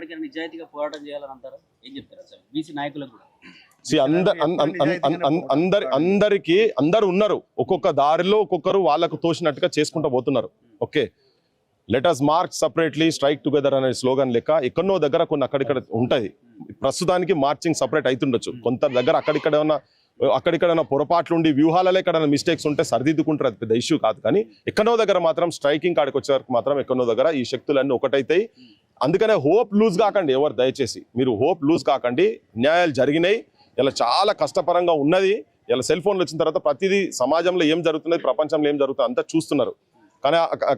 ఇప్పటికైనా నిజాయితీగా పోరాటం చేయాలని అంటారా? ఏం చెప్తారు అసలు బీసీ నాయకులకు కూడా? అందరికి అందరు ఉన్నారు, ఒక్కొక్క దారిలో ఒక్కొక్కరు వాళ్ళకు తోచినట్టుగా చేసుకుంటూ పోతున్నారు. Okay, let us march separately strike together అనే స్లోగన్ లెక్క ఎక్కడో దగ్గర కొన్ని అక్కడిక్కడ ఉంటుంది. ప్రస్తుతానికి మార్చింగ్ సపరేట్ అవుతుండొచ్చు, కొంత దగ్గర అక్కడిక్కడ పొరపాట్లు ఉండి వ్యూహాలలో ఎక్కడైనా మిస్టేక్స్ ఉంటే సరిదిద్దుకుంటారు, అది పెద్ద ఇష్యూ కాదు. కానీ ఎక్కడో దగ్గర మాత్రం స్ట్రైకింగ్ కాడికి వచ్చే వరకు మాత్రం ఎక్కడో దగ్గర ఈ శక్తులన్నీ ఒకటైతాయి. అందుకనే హోప్ లూజ్ కాకండి, ఎవరు దయచేసి మీరు హోప్ లూజ్ కాకండి. న్యాయాలు జరిగినాయి, ఇలా చాలా కష్టపరంగా ఉన్నది. ఇలా సెల్ ఫోన్లు వచ్చిన తర్వాత ప్రతిదీ సమాజంలో ఏం జరుగుతున్నది, ప్రపంచంలో ఏం జరుగుతుంది అంతా చూస్తున్నారు.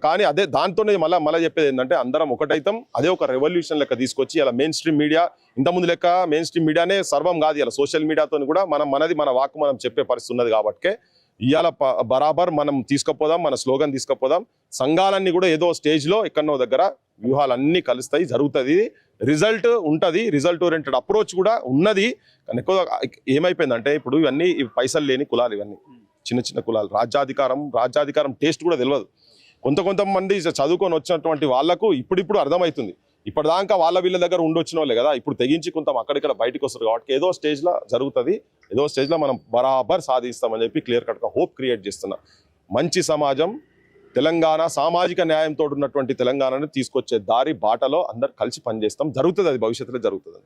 కానీ అదే దాంతోనే మళ్ళీ చెప్పేది ఏంటంటే అందరం ఒకటైతాం, అదే ఒక రెవల్యూషన్ లెక్క తీసుకొచ్చి ఇలా మెయిన్ స్ట్రీమ్ మీడియా ఇంతకుముందు లెక్క మెయిన్ స్ట్రీమ్ మీడియానే సర్వం కాదు, ఇలా సోషల్ మీడియాతో కూడా మన వాక్ మనం చెప్పే పరిస్థితి ఉన్నది. కాబట్టి ఇవాళ బరాబర్ మనం తీసుకుపోదాం, మన స్లోగన్ తీసుకుపోదాం. సంఘాలన్నీ కూడా ఏదో స్టేజ్లో ఎక్కడో దగ్గర వ్యూహాలన్నీ కలుస్తాయి, జరుగుతుంది, రిజల్ట్ ఉంటుంది. రిజల్ట్ ఓరియంటెడ్ అప్రోచ్ కూడా ఉన్నది. కానీ ఎక్కువ ఏమైపోయిందంటే ఇప్పుడు ఇవన్నీ పైసలు లేని కులాలు, ఇవన్నీ చిన్న చిన్న కులాలు. రాజ్యాధికారం టేస్ట్ కూడా తెలియదు. కొంతమంది చదువుకొని వచ్చినటువంటి వాళ్లకు ఇప్పుడు అర్థమవుతుంది. ఇప్పటిదాకా వీళ్ళ దగ్గర ఉండొచ్చిన వాళ్ళే కదా, ఇప్పుడు తెగించి కొంత అక్కడిక్కడ బయటకు వస్తారు. కాబట్టి ఏదో స్టేజ్లో జరుగుతుంది, ఏదో స్టేజ్లో మనం బరాబర్ సాధిస్తామని చెప్పి క్లియర్ కట్గా హోప్ క్రియేట్ చేస్తున్నా. మంచి సమాజం, తెలంగాణ సామాజిక న్యాయంతో ఉన్నటువంటి తెలంగాణని తీసుకొచ్చే దారి బాటలో అందరు కలిసి పనిచేస్తాం. జరుగుతుంది, అది భవిష్యత్తులో జరుగుతుంది.